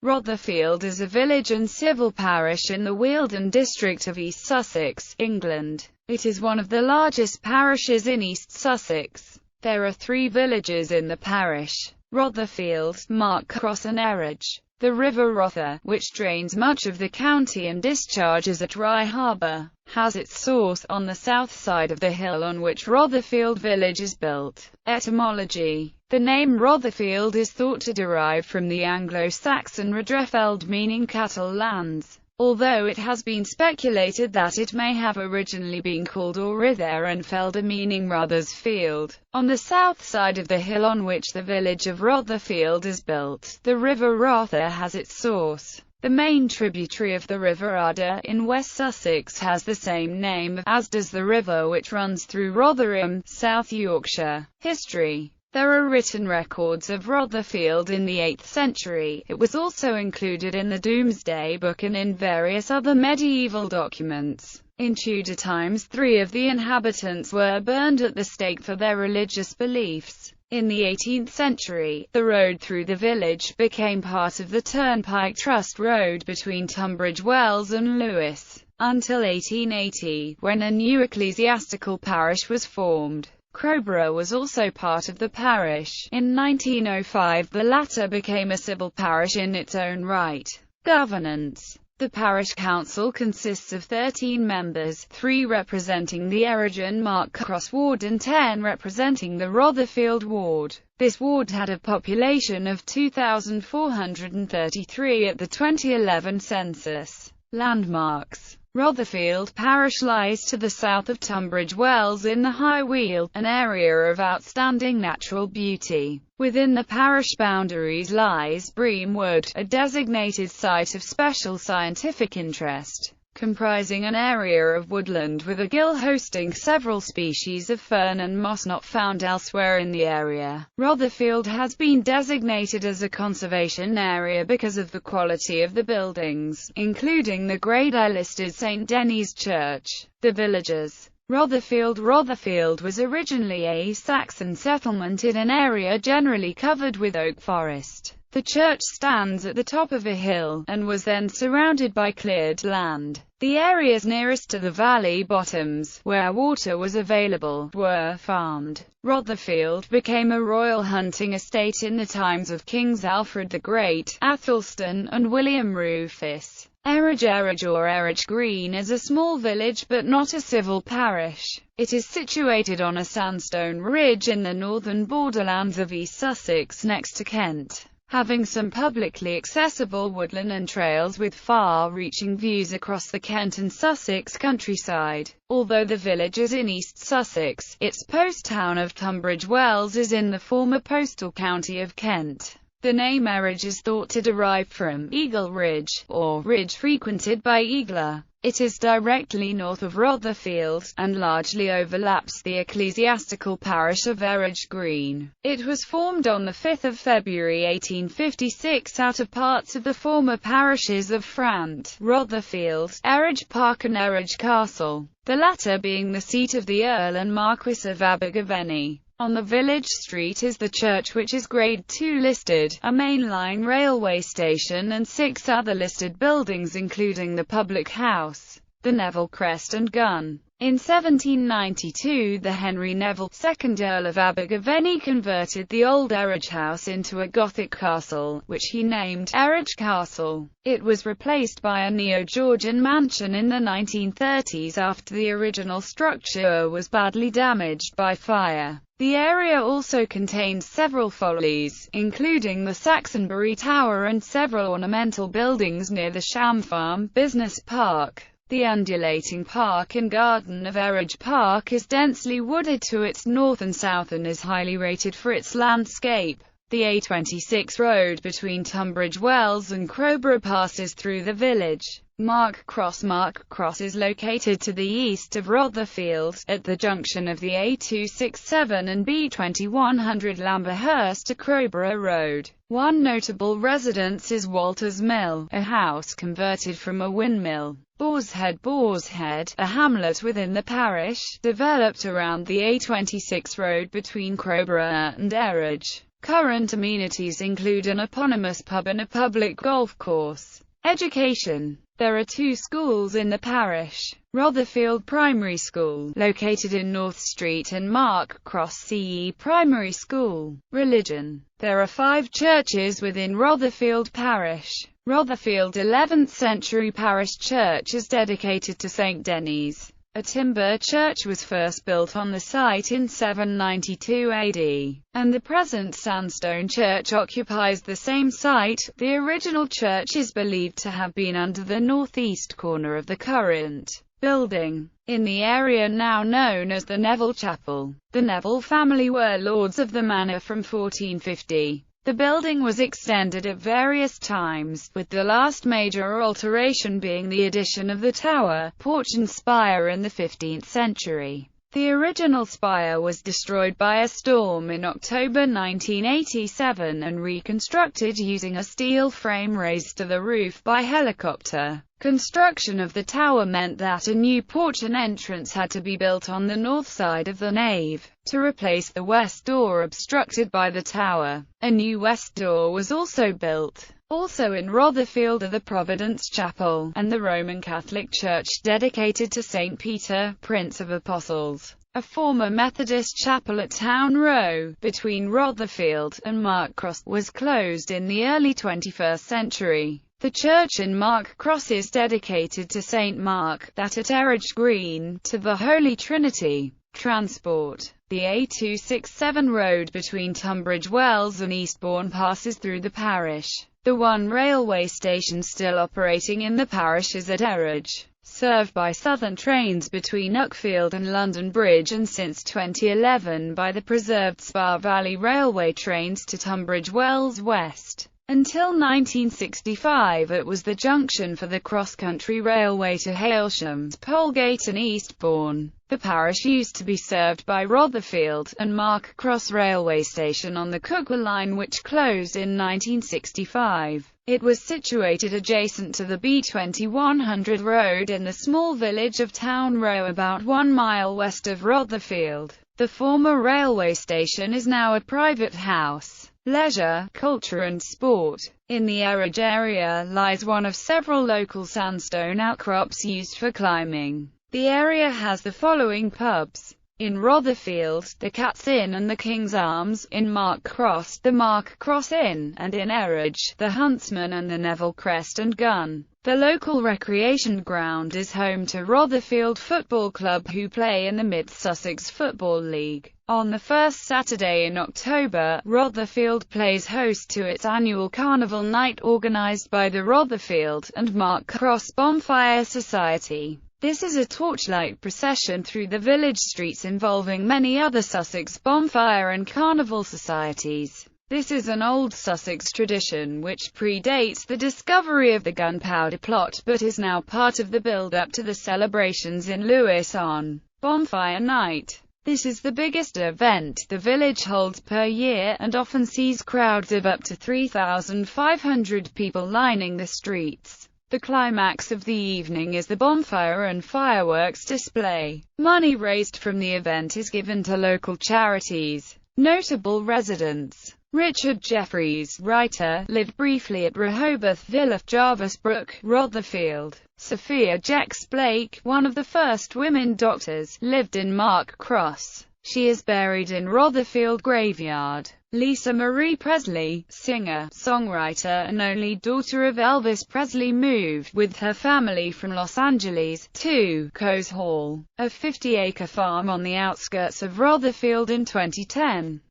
Rotherfield is a village and civil parish in the Wealden district of East Sussex, England. It is one of the largest parishes in East Sussex. There are 3 villages in the parish: Rotherfield, Mark Cross and Erridge. The River Rother, which drains much of the county and discharges at Rye Harbour, has its source on the south side of the hill on which Rotherfield village is built. Etymology. The name Rotherfield is thought to derive from the Anglo-Saxon Rotherfield, meaning cattle lands, although it has been speculated that it may have originally been called Rother and Felder, meaning Rother's field. On the south side of the hill on which the village of Rotherfield is built, the River Rother has its source. The main tributary of the River Udder in West Sussex has the same name, as does the river which runs through Rotherham, South Yorkshire. History. There are written records of Rotherfield in the 8th century. It was also included in the Domesday Book and in various other medieval documents. In Tudor times, 3 of the inhabitants were burned at the stake for their religious beliefs. In the 18th century, the road through the village became part of the Turnpike Trust Road between Tunbridge Wells and Lewes, until 1880, when a new ecclesiastical parish was formed. Crowborough was also part of the parish. In 1905 the latter became a civil parish in its own right. Governance. The parish council consists of 13 members, 3 representing the Erridge and Mark Cross ward and 10 representing the Rotherfield ward. This ward had a population of 2,433 at the 2011 census. Landmarks. Rotherfield parish lies to the south of Tunbridge Wells in the High Weald, an area of outstanding natural beauty. Within the parish boundaries lies Bream Wood, a designated site of special scientific interest, comprising an area of woodland with a gill hosting several species of fern and moss not found elsewhere in the area. Rotherfield has been designated as a conservation area because of the quality of the buildings, including the Grade I-listed St. Denis Church. The villages. Rotherfield was originally a Saxon settlement in an area generally covered with oak forest. The church stands at the top of a hill, and was then surrounded by cleared land. The areas nearest to the valley bottoms, where water was available, were farmed. Rotherfield became a royal hunting estate in the times of Kings Alfred the Great, Athelstan, and William Rufus. Erridge or Erridge Green is a small village but not a civil parish. It is situated on a sandstone ridge in the northern borderlands of East Sussex next to Kent, having some publicly accessible woodland and trails with far-reaching views across the Kent and Sussex countryside. Although the village is in East Sussex, its post town of Tunbridge Wells is in the former postal county of Kent. The name Erridge is thought to derive from Eagle Ridge, or ridge frequented by Eagler. It is directly north of Rotherfield, and largely overlaps the ecclesiastical parish of Erridge Green. It was formed on 5 February 1856 out of parts of the former parishes of Frant, Rotherfield, Erridge Park and Erridge Castle, the latter being the seat of the Earl and Marquess of Abergavenny. On the village street is the church, which is Grade II listed, a mainline railway station and 6 other listed buildings including the public house, the Neville Crest and Gun. In 1792 the Henry Neville, 2nd Earl of Abergavenny, converted the old Erridge house into a Gothic castle, which he named Erridge Castle. It was replaced by a neo-Georgian mansion in the 1930s after the original structure was badly damaged by fire. The area also contains several follies, including the Saxonbury Tower and several ornamental buildings near the Sham Farm Business Park. The undulating park and garden of Erridge Park is densely wooded to its north and south and is highly rated for its landscape. The A26 road between Tunbridge Wells and Crowborough passes through the village. Mark Cross is located to the east of Rotherfield, at the junction of the A267 and B2100 Lamberhurst to Crowborough Road. One notable residence is Walter's Mill, a house converted from a windmill. Boar's Head, a hamlet within the parish, developed around the A26 road between Crowborough and Erridge. Current amenities include an eponymous pub and a public golf course. Education. There are 2 schools in the parish. Rotherfield Primary School, located in North Street, and Mark Cross CE Primary School. Religion. There are 5 churches within Rotherfield Parish. Rotherfield 11th century parish church is dedicated to St. Denis. A timber church was first built on the site in 792 AD, and the present sandstone church occupies the same site. The original church is believed to have been under the northeast corner of the current building, in the area now known as the Neville Chapel. The Neville family were lords of the manor from 1450. The building was extended at various times, with the last major alteration being the addition of the tower, porch and spire in the 15th century. The original spire was destroyed by a storm in October 1987 and reconstructed using a steel frame raised to the roof by helicopter. Construction of the tower meant that a new porch and entrance had to be built on the north side of the nave, to replace the west door obstructed by the tower. A new west door was also built. Also in Rotherfield are the Providence Chapel, and the Roman Catholic Church dedicated to St. Peter, Prince of Apostles. A former Methodist chapel at Town Row, between Rotherfield and Mark Cross, was closed in the early 21st century. The church in Mark Cross is dedicated to St. Mark, that at Eridge Green, to the Holy Trinity. Transport. The A267 road between Tunbridge Wells and Eastbourne passes through the parish. The one railway station still operating in the parish is at Eridge, served by Southern trains between Uckfield and London Bridge, and since 2011 by the preserved Spa Valley Railway trains to Tunbridge Wells West. Until 1965 it was the junction for the cross-country railway to Hailsham, Polegate and Eastbourne. The parish used to be served by Rotherfield and Mark Cross railway station on the Cookwell line, which closed in 1965. It was situated adjacent to the B2100 road in the small village of Town Row, about 1 mile west of Rotherfield. The former railway station is now a private house. Leisure, culture and sport. In the Eridge area lies one of several local sandstone outcrops used for climbing. The area has the following pubs. In Rotherfield, the Cat's Inn and the King's Arms; in Mark Cross, the Mark Cross Inn; and in Eridge, the Huntsman and the Neville Crest and Gun. The local recreation ground is home to Rotherfield Football Club, who play in the Mid-Sussex Football League. On the first Saturday in October, Rotherfield plays host to its annual Carnival Night organised by the Rotherfield and Mark Cross Bonfire Society. This is a torchlight procession through the village streets involving many other Sussex bonfire and carnival societies. This is an old Sussex tradition which predates the discovery of the gunpowder plot, but is now part of the build-up to the celebrations in Lewes on Bonfire Night. This is the biggest event the village holds per year, and often sees crowds of up to 3,500 people lining the streets. The climax of the evening is the bonfire and fireworks display. Money raised from the event is given to local charities. Notable residents: Richard Jeffries, writer, lived briefly at Rehoboth Villa, Jarvis Brook, Rotherfield. Sophia Jex Blake, one of the first women doctors, lived in Mark Cross. She is buried in Rotherfield Graveyard. Lisa Marie Presley, singer, songwriter and only daughter of Elvis Presley, moved with her family from Los Angeles to Coes Hall, a 50-acre farm on the outskirts of Rotherfield in 2010.